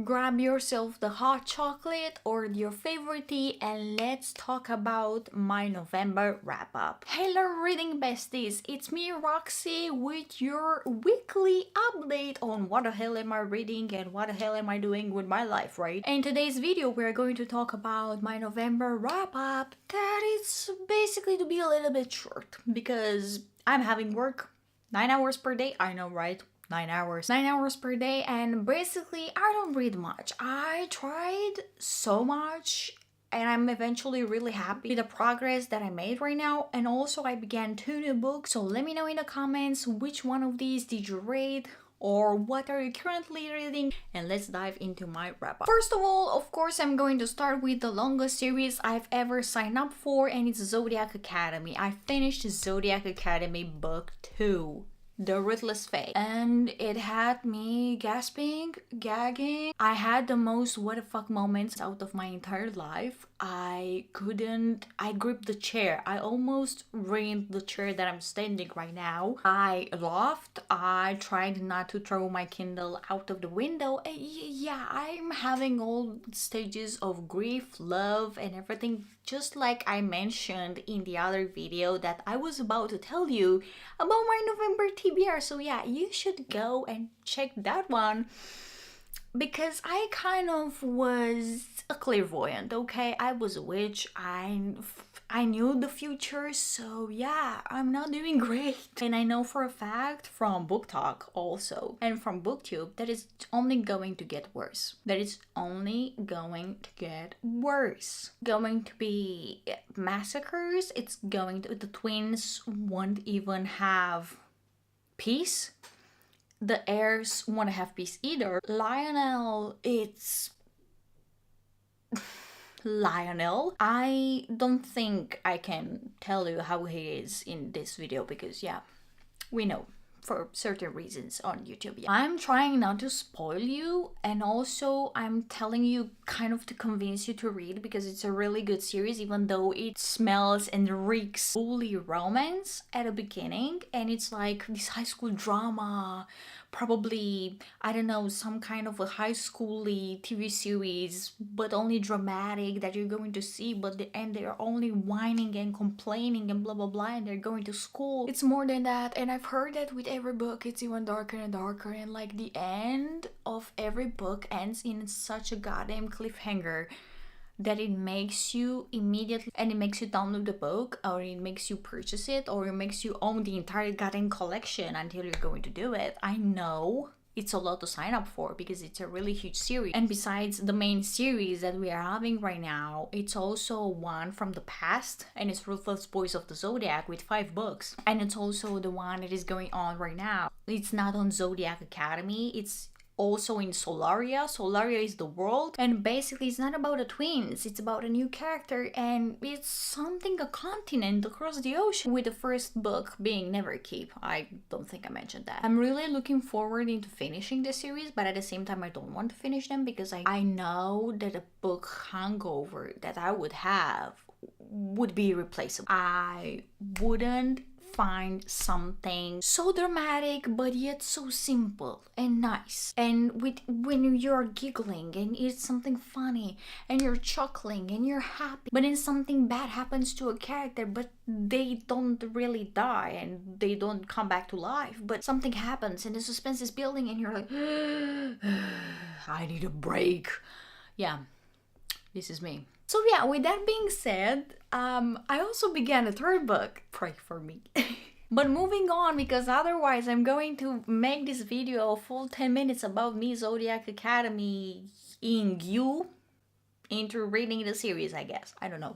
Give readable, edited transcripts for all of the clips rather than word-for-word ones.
grab yourself the hot chocolate or your favorite tea and let's talk about my November wrap up. Hello reading besties, it's me Roxy with your weekly update on what the hell am I reading and what the hell am I doing with my life, right? In today's video we're going to talk about my November wrap up that is basically to be a little bit short because I'm having work 9 hours per day, I know, right? 9 hours. 9 hours per day, and basically, I don't read much. I tried so much, and I'm eventually really happy with the progress that I made right now. And also, I began 2 new books. So let me know in the comments which one of these did you read, or what are you currently reading, and let's dive into my wrap up. First of all, of course, I'm going to start with the longest series I've ever signed up for, and it's Zodiac Academy. I finished Zodiac Academy book 2. The Ruthless Fate, and it had me gasping, gagging. I had the most what the fuck moments out of my entire life. I gripped the chair. I almost ruined the chair that I'm standing right now. I laughed. I tried not to throw my Kindle out of the window. And yeah, I'm having all stages of grief, love, and everything, just like I mentioned in the other video that I was about to tell you about my November TBR. So yeah, you should go and check that one because I kind of was a clairvoyant, okay? I was a witch. I knew the future, so yeah, I'm not doing great. And I know for a fact from Book Talk also and from BookTube that it's only going to get worse. That it's only going to get worse. Going to be massacres. It's going to, the twins won't even have peace. The heirs won't have peace either. Lionel, it's Lionel. I don't think I can tell you how he is in this video because yeah, we know for certain reasons on YouTube. Yeah. I'm trying not to spoil you, and also I'm telling you kind of to convince you to read because it's a really good series, even though it smells and reeks fully romance at the beginning, and it's like this high school drama, probably, I don't know, some kind of a high school-y TV series, but only dramatic that you're going to see, and they're only whining and complaining and blah blah blah, and they're going to school. It's more than that, and I've heard that with every book it's even darker and darker, and like the end of every book ends in such a goddamn cliffhanger that it makes you immediately, and it makes you download the book, or it makes you purchase it, or it makes you own the entire goddamn collection until you're going to do it. I know it's a lot to sign up for because it's a really huge series, and besides the main series that we are having right now, it's also one from the past, and it's Ruthless Boys of the Zodiac with 5 books, and it's also the one that is going on right now. It's not on Zodiac Academy, it's also in Solaria. Solaria is the world, and basically it's not about the twins, it's about a new character, and it's something, a continent across the ocean, with the first book being Neverkeep. I don't think I mentioned that. I'm really looking forward into finishing the series, but at the same time I don't want to finish them because I know that the book hangover that I would have would be irreplaceable. I wouldn't find something so dramatic but yet so simple and nice, and when you're giggling and it's something funny and you're chuckling and you're happy, but then something bad happens to a character but they don't really die and they don't come back to life, but something happens and the suspense is building and you're like I need a break. Yeah, this is me. So yeah, with that being said, I also began a 3rd book. Pray for me. But moving on, because otherwise I'm going to make this video a full 10 minutes about me, Zodiac Academy, in you into reading the series, I guess. I don't know.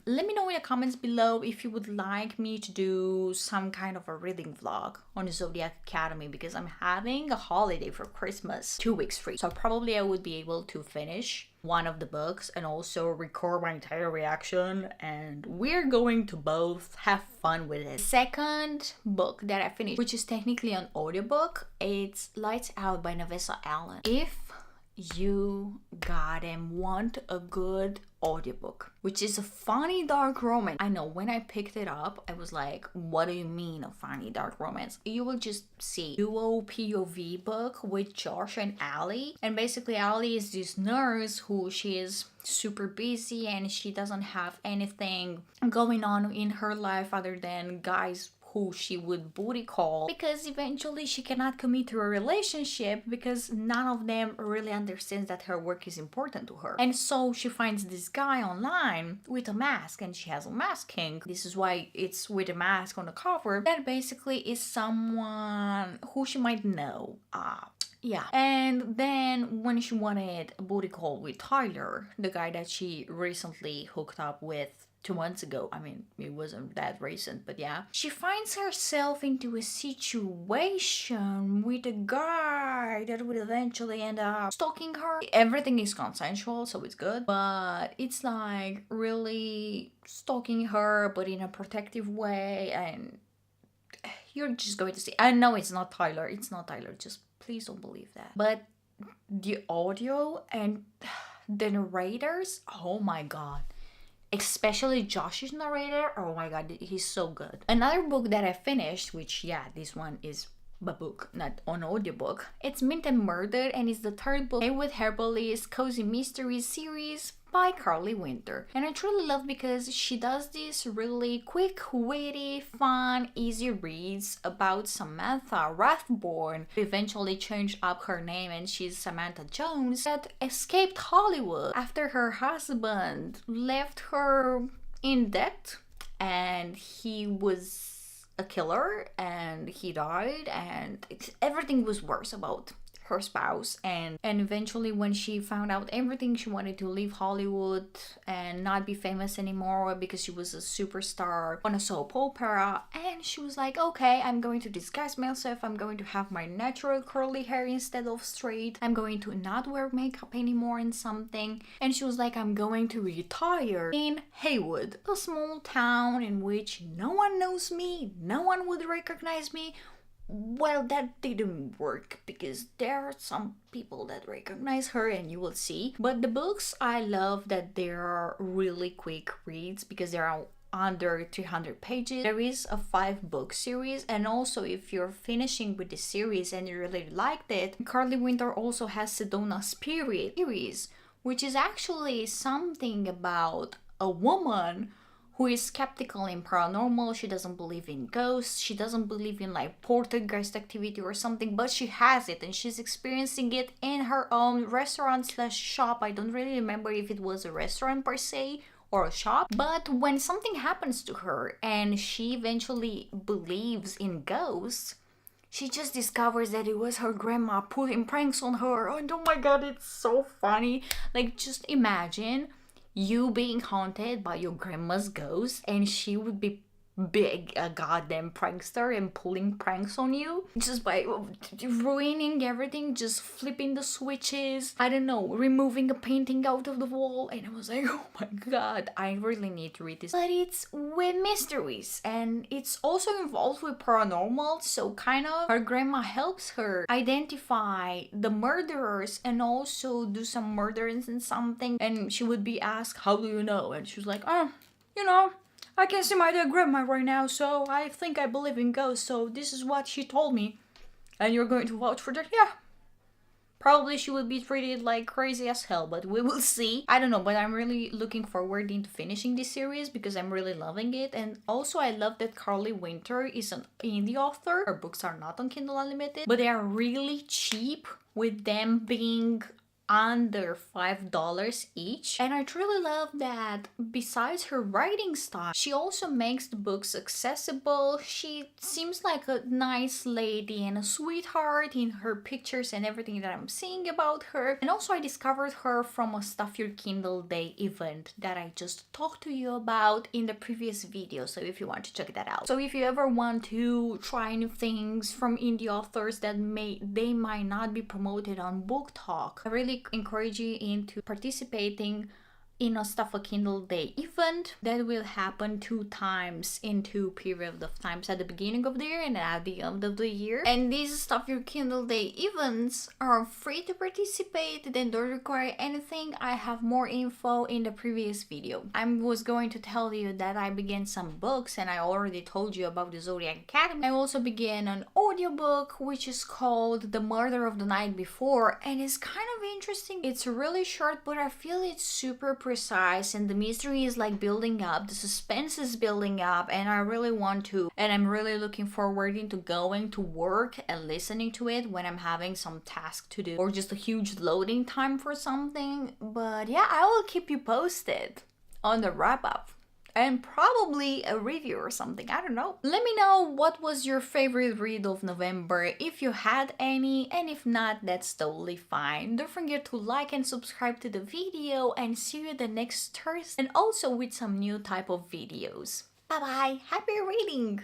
Let me know in the comments below if you would like me to do some kind of a reading vlog on the Zodiac Academy, because I'm having a holiday for Christmas, 2 weeks free. So probably I would be able to finish one of the books and also record my entire reaction, and we're going to both have fun with it. Second book that I finished, which is technically an audiobook, it's Lights Out by Navessa Allen. If you gotta want a good audiobook, which is a funny dark romance. I know when I picked it up, I was like, what do you mean a funny dark romance? You will just see duo POV book with Josh and Allie. And basically Allie is this nurse who she is super busy and she doesn't have anything going on in her life other than guys who she would booty call, because eventually she cannot commit to a relationship because none of them really understands that her work is important to her. And so she finds this guy online with a mask, and she has a mask kink. This is why it's with a mask on the cover. That basically is someone who she might know. Yeah. And then when she wanted a booty call with Tyler, the guy that she recently hooked up with 2 months ago. I mean, it wasn't that recent, but yeah. She finds herself into a situation with a guy that would eventually end up stalking her. Everything is consensual, so it's good. But it's like really stalking her, but in a protective way. And you're just going to see. I know it's not Tyler. It's not Tyler. Just please don't believe that. But the audio and the narrators, oh my god. Especially Josh's narrator, oh my god, he's so good. Another book that I finished, which yeah, this one is a book, not an audiobook. It's Mint and Murdered, and it's the third book with Herbalist Cozy Mysteries series by Carly Winter. And I truly love because she does this really quick, witty, fun, easy reads about Samantha Rathbone, who eventually changed up her name and she's Samantha Jones, that escaped Hollywood after her husband left her in debt, and he was a killer and he died, and everything was worse about her spouse. And eventually when she found out everything, she wanted to leave Hollywood and not be famous anymore because she was a superstar on a soap opera. And she was like, okay, I'm going to disguise myself, I'm going to have my natural curly hair instead of straight, I'm going to not wear makeup anymore and something. And she was like, I'm going to retire in Haywood, a small town in which no one knows me, no one would recognize me. Well, that didn't work because there are some people that recognize her, and you will see. But the books, I love that they are really quick reads because they are under 300 pages. There is a 5-book series, and also if you're finishing with the series and you really liked it, Carly Winter also has Sedona Spirit series, which is actually something about a woman who is skeptical in paranormal. She doesn't believe in ghosts, she doesn't believe in like poltergeist activity or something, but she has it and she's experiencing it in her own restaurant/shop. I don't really remember if it was a restaurant per se or a shop, but when something happens to her and she eventually believes in ghosts, she just discovers that it was her grandma pulling pranks on her. And oh my god, it's so funny. Like, just imagine you being haunted by your grandma's ghost and she would be big a goddamn prankster and pulling pranks on you just by ruining everything, just flipping the switches, I don't know, removing a painting out of the wall. And I was like, oh my god, I really need to read this. But it's with mysteries and it's also involved with paranormal, so kind of her grandma helps her identify the murderers and also do some murders and something. And she would be asked, how do you know? And she was like, oh, you know, I can see my dead grandma right now, so I think I believe in ghosts, so this is what she told me. And you're going to vouch for that? Yeah. Probably she would be treated like crazy as hell, but we will see. I don't know, but I'm really looking forward into finishing this series because I'm really loving it. And also I love that Carly Winter is an indie author. Her books are not on Kindle Unlimited, but they are really cheap, with them being under $5 each. And I truly love that besides her writing style, she also makes the books accessible. She seems like a nice lady and a sweetheart in her pictures and everything that I'm seeing about her. And also I discovered her from a Stuff Your Kindle Day event that I just talked to you about in the previous video, so if you want to check that out. So if you ever want to try new things from indie authors that they might not be promoted on Book Talk, I really encourage you into participating in a Stuff a Kindle Day event that will happen 2 times in 2 periods of times, at the beginning of the year and at the end of the year. And these Stuff Your Kindle Day events are free to participate. They don't require anything. I have more info in the previous video. I was going to tell you that I began some books, and I already told you about the Zodiac Academy. I also began an audiobook which is called The Murder of the Night Before, and it's kind of interesting. It's really short, but I feel it's super precise, and the mystery is like building up, the suspense is building up, and I really want to, and I'm really looking forward into going to work and listening to it when I'm having some task to do or just a huge loading time for something. But yeah, I will keep you posted on the wrap up and probably a review or something, I don't know. Let me know what was your favorite read of November, if you had any, and if not, that's totally fine. Don't forget to like and subscribe to the video, and see you the next Thursday, and also with some new type of videos. Bye bye, happy reading!